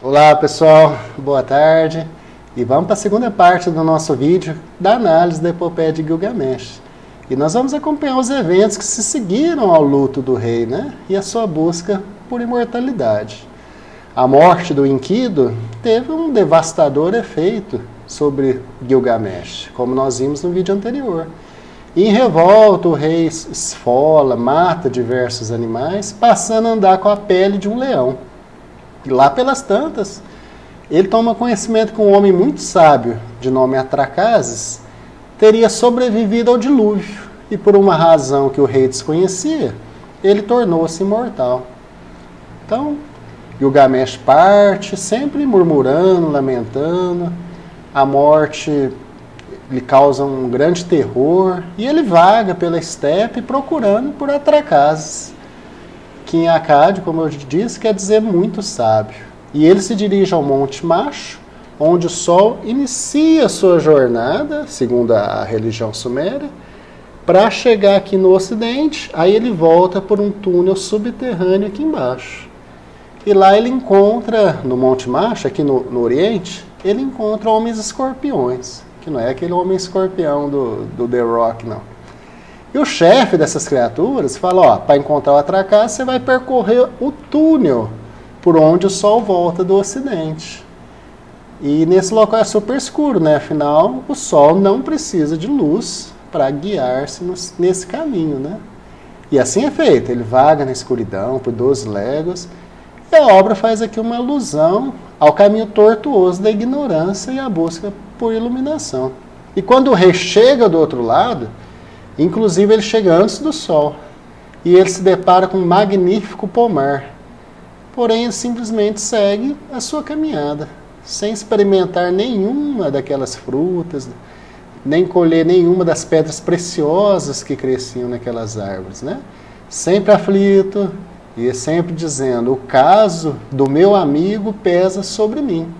Olá pessoal, boa tarde e vamos para a segunda parte do nosso vídeo da análise da epopeia de Gilgamesh. E nós vamos acompanhar os eventos que se seguiram ao luto do rei, né? E a sua busca por imortalidade. A morte do Enkidu teve um devastador efeito sobre Gilgamesh, como nós vimos no vídeo anterior. Em revolta, o rei esfola, mata diversos animais, passando a andar com a pele de um leão. E lá pelas tantas, ele toma conhecimento que um homem muito sábio, de nome Atracases, teria sobrevivido ao dilúvio, e por uma razão que o rei desconhecia, ele tornou-se imortal. Então, Gilgamesh parte, sempre murmurando, lamentando, a morte lhe causa um grande terror, e ele vaga pela estepe procurando por Atracases, que em Acádio, como eu disse, quer dizer muito sábio. E ele se dirige ao Monte Macho, onde o Sol inicia sua jornada, segundo a religião suméria, para chegar aqui no Ocidente. Aí ele volta por um túnel subterrâneo aqui embaixo. E lá ele encontra, no Monte Macho, aqui no Oriente, ele encontra homens escorpiões, que não é aquele homem escorpião do The Rock, não. E o chefe dessas criaturas fala, ó, para encontrar o Atracases, você vai percorrer o túnel por onde o Sol volta do Ocidente. E nesse local é super escuro, né? Afinal, o Sol não precisa de luz para guiar-se nesse caminho, né? E assim é feito, ele vaga na escuridão por 12 léguas, e a obra faz aqui uma alusão ao caminho tortuoso da ignorância e a busca por iluminação. E quando o rei chega do outro lado, inclusive ele chega antes do sol, e ele se depara com um magnífico pomar. Porém, ele simplesmente segue a sua caminhada, sem experimentar nenhuma daquelas frutas, nem colher nenhuma das pedras preciosas que cresciam naquelas árvores, né? Sempre aflito, e sempre dizendo, o caso do meu amigo pesa sobre mim.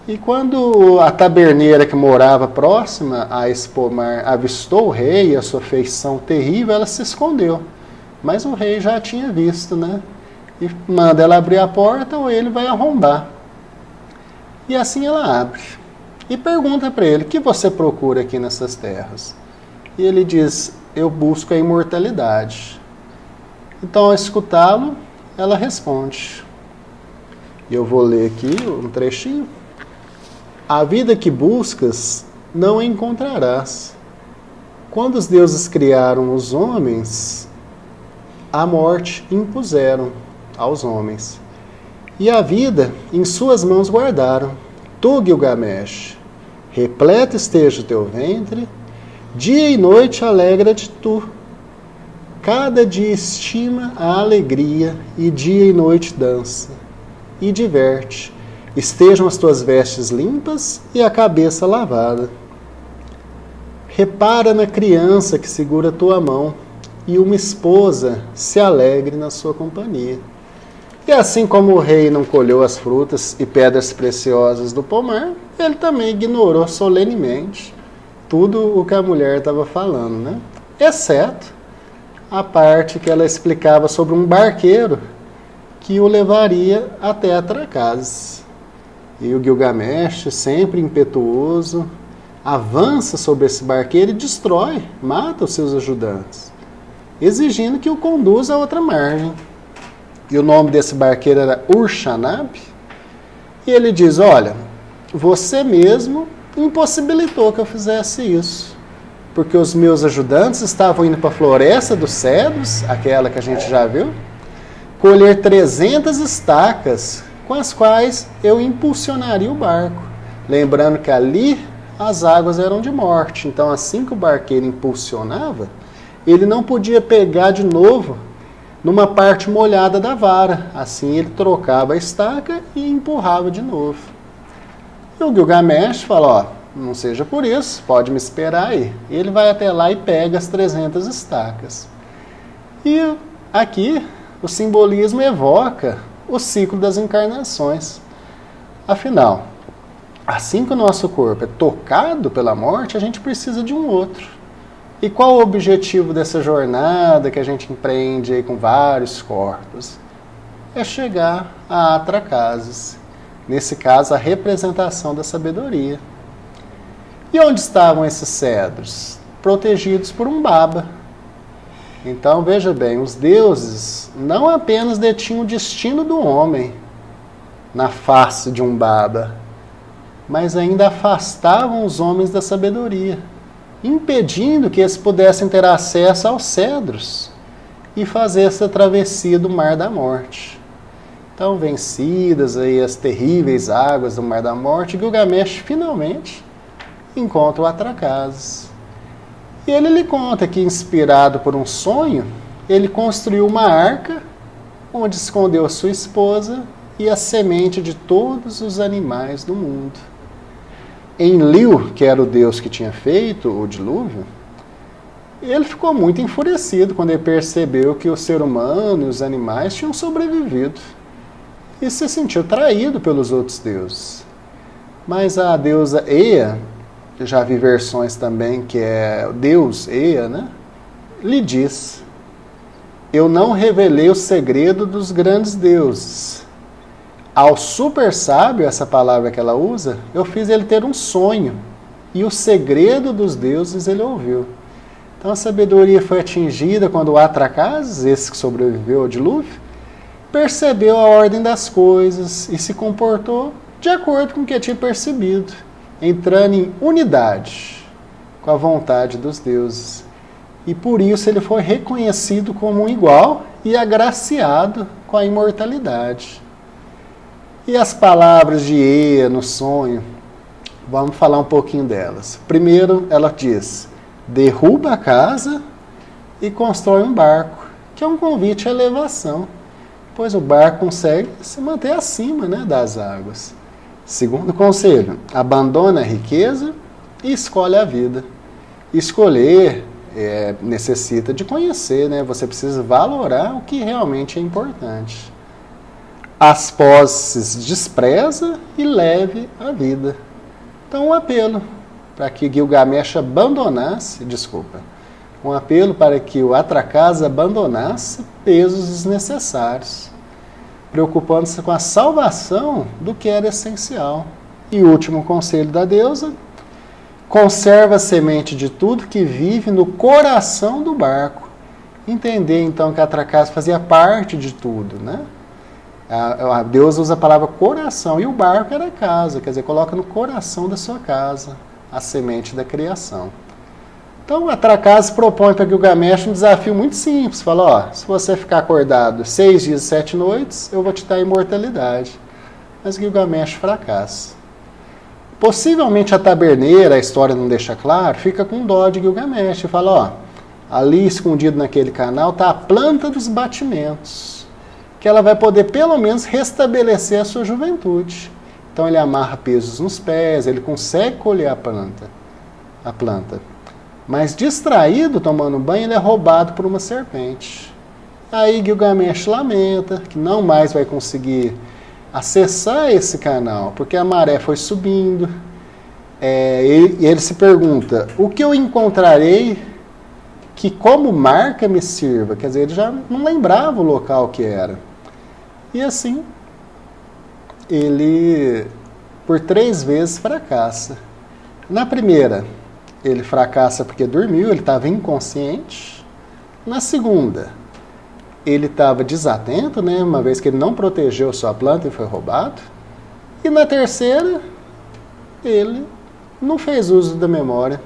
E quando a taberneira que morava próxima a esse pomar avistou o rei e a sua feição terrível, ela se escondeu. Mas o rei já tinha visto, né? E manda ela abrir a porta ou ele vai arrombar. E assim ela abre. E pergunta para ele, o que você procura aqui nessas terras? E ele diz, eu busco a imortalidade. Então, ao escutá-lo, ela responde. E eu vou ler aqui um trechinho. A vida que buscas não a encontrarás. Quando os deuses criaram os homens, a morte impuseram aos homens. E a vida em suas mãos guardaram. Tu, Gilgamesh, repleto esteja o teu ventre, dia e noite alegra-te tu. Cada dia estima a alegria, e dia e noite dança, e diverte. Estejam as tuas vestes limpas e a cabeça lavada. Repara na criança que segura tua mão, e uma esposa se alegre na sua companhia. E assim como o rei não colheu as frutas e pedras preciosas do pomar, ele também ignorou solenemente tudo o que a mulher estava falando, né? Exceto a parte que ela explicava sobre um barqueiro que o levaria até Atracases. E o Gilgamesh, sempre impetuoso, avança sobre esse barqueiro e destrói, mata os seus ajudantes, exigindo que o conduza a outra margem. E o nome desse barqueiro era Ur-Shanab. E ele diz, olha, você mesmo impossibilitou que eu fizesse isso, porque os meus ajudantes estavam indo para a floresta dos cedros, aquela que a gente já viu, colher 300 estacas, com as quais eu impulsionaria o barco. Lembrando que ali as águas eram de morte. Então, assim que o barqueiro impulsionava, ele não podia pegar de novo numa parte molhada da vara. Assim, ele trocava a estaca e empurrava de novo. E o Gilgamesh fala, ó, não seja por isso, pode me esperar aí. E ele vai até lá e pega as 300 estacas. E aqui o simbolismo evoca o ciclo das encarnações. Afinal, assim que o nosso corpo é tocado pela morte, a gente precisa de um outro. E qual o objetivo dessa jornada que a gente empreende aí com vários corpos? é chegar a Atracasis. Nesse caso, a representação da sabedoria. E onde estavam esses cedros? Protegidos por um baba. Então, veja bem, os deuses não apenas detinham o destino do homem na face de um baba, mas ainda afastavam os homens da sabedoria, impedindo que eles pudessem ter acesso aos cedros e fazer essa travessia do Mar da Morte. Então, vencidas aí as terríveis águas do Mar da Morte, Gilgamesh finalmente encontra o Atracasis. E ele lhe conta que, inspirado por um sonho, ele construiu uma arca onde escondeu a sua esposa e a semente de todos os animais do mundo. Enlil, que era o deus que tinha feito o dilúvio, ele ficou muito enfurecido quando ele percebeu que o ser humano e os animais tinham sobrevivido e se sentiu traído pelos outros deuses. Mas a deusa Ea, eu já vi versões também que é Deus Ea, né? Lhe diz: eu não revelei o segredo dos grandes deuses. Ao super sábio, essa palavra que ela usa, eu fiz ele ter um sonho, e o segredo dos deuses ele ouviu. Então a sabedoria foi atingida quando o Atracasis, esse que sobreviveu ao dilúvio, percebeu a ordem das coisas e se comportou de acordo com o que tinha percebido, entrando em unidade com a vontade dos deuses. E por isso ele foi reconhecido como um igual e agraciado com a imortalidade. E as palavras de Ea no sonho, vamos falar um pouquinho delas. Primeiro, ela diz: derruba a casa e constrói um barco, que é um convite à elevação, pois o barco consegue se manter acima, né, das águas. Segundo conselho, abandona a riqueza e escolhe a vida. Escolher necessita de conhecer, né? Você precisa valorar o que realmente é importante. As posses despreza e leve a vida. Então, um apelo para que Gilgamesh abandonasse, um apelo para que o Atracasis abandonasse pesos desnecessários, preocupando-se com a salvação do que era essencial. E o último conselho da deusa: conserva a semente de tudo que vive no coração do barco. Entender então que a Atracasis fazia parte de tudo, né? A deusa usa a palavra coração, e o barco era a casa, quer dizer, coloca no coração da sua casa a semente da criação. Então, a Atracasis propõe para Gilgamesh um desafio muito simples. Fala: ó, se você ficar acordado 6 dias e 7 noites, eu vou te dar a imortalidade. Mas Gilgamesh fracassa. Possivelmente a taberneira, a história não deixa claro, fica com dó de Gilgamesh e fala: ó, ali escondido naquele canal está a planta dos batimentos, que ela vai poder pelo menos restabelecer a sua juventude. Então ele amarra pesos nos pés, ele consegue colher a planta. Mas distraído, tomando banho, ele é roubado por uma serpente. Aí Gilgamesh lamenta que não mais vai conseguir acessar esse canal, porque a maré foi subindo. E ele se pergunta: o que eu encontrarei que como marca me sirva? Quer dizer, ele já não lembrava o local que era. E assim, ele por 3 vezes fracassa. Na primeira, ele fracassa porque dormiu, ele estava inconsciente. Na segunda, ele estava desatento, né, uma vez que ele não protegeu sua planta e foi roubado. E na terceira, ele não fez uso da memória.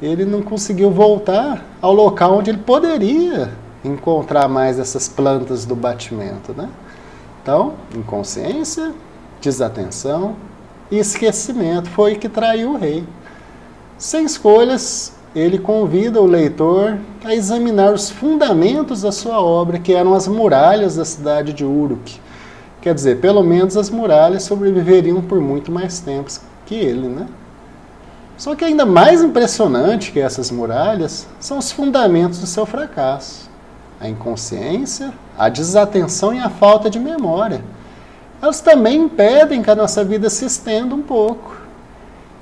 Ele não conseguiu voltar ao local onde ele poderia encontrar mais essas plantas do batimento, né? Então, inconsciência, desatenção e esquecimento foi o que traiu o rei. Sem escolhas, ele convida o leitor a examinar os fundamentos da sua obra, que eram as muralhas da cidade de Uruk. Quer dizer, pelo menos as muralhas sobreviveriam por muito mais tempo que ele, né? Só que ainda mais impressionante que essas muralhas são os fundamentos do seu fracasso. A inconsciência, a desatenção e a falta de memória. Elas também impedem que a nossa vida se estenda um pouco.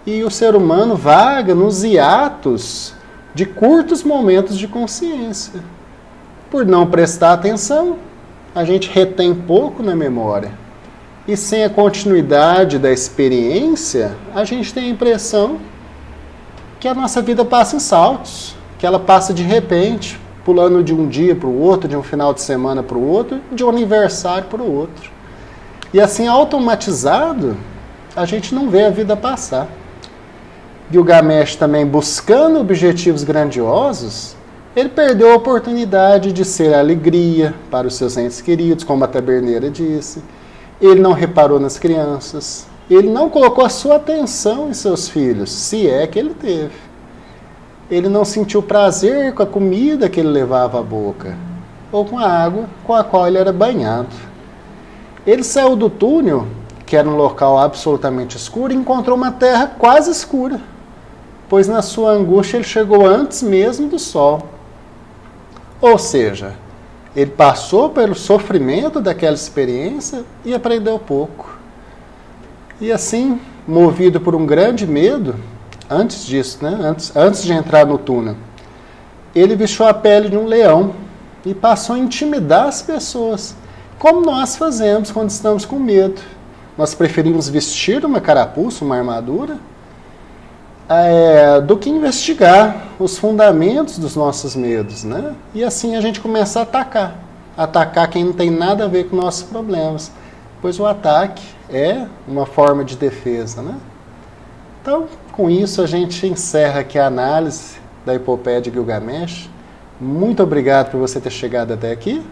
E o ser humano vaga nos hiatos de curtos momentos de consciência. Por não prestar atenção, a gente retém pouco na memória. E sem a continuidade da experiência, a gente tem a impressão que a nossa vida passa em saltos, que ela passa de repente, pulando de um dia para o outro, de um final de semana para o outro, de um aniversário para o outro. E assim, automatizado, a gente não vê a vida passar. Gilgamesh também, buscando objetivos grandiosos, ele perdeu a oportunidade de ser alegria para os seus entes queridos, como a taberneira disse. Ele não reparou nas crianças. Ele não colocou a sua atenção em seus filhos, se é que ele teve. Ele não sentiu prazer com a comida que ele levava à boca, ou com a água com a qual ele era banhado. Ele saiu do túnel, que era um local absolutamente escuro, e encontrou uma terra quase escura, pois na sua angústia ele chegou antes mesmo do sol. Ou seja, ele passou pelo sofrimento daquela experiência e aprendeu pouco. E assim, movido por um grande medo, antes disso, antes de entrar no túnel, ele vestiu a pele de um leão e passou a intimidar as pessoas, como nós fazemos quando estamos com medo. Nós preferimos vestir uma carapuça, uma armadura, do que investigar os fundamentos dos nossos medos, né? E assim a gente começa a atacar quem não tem nada a ver com nossos problemas, pois o ataque é uma forma de defesa, né? Então, com isso a gente encerra aqui a análise da epopeia de Gilgamesh. Muito obrigado por você ter chegado até aqui.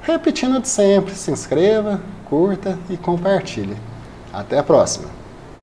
Repetindo de sempre, se inscreva, curta e compartilhe. Até a próxima!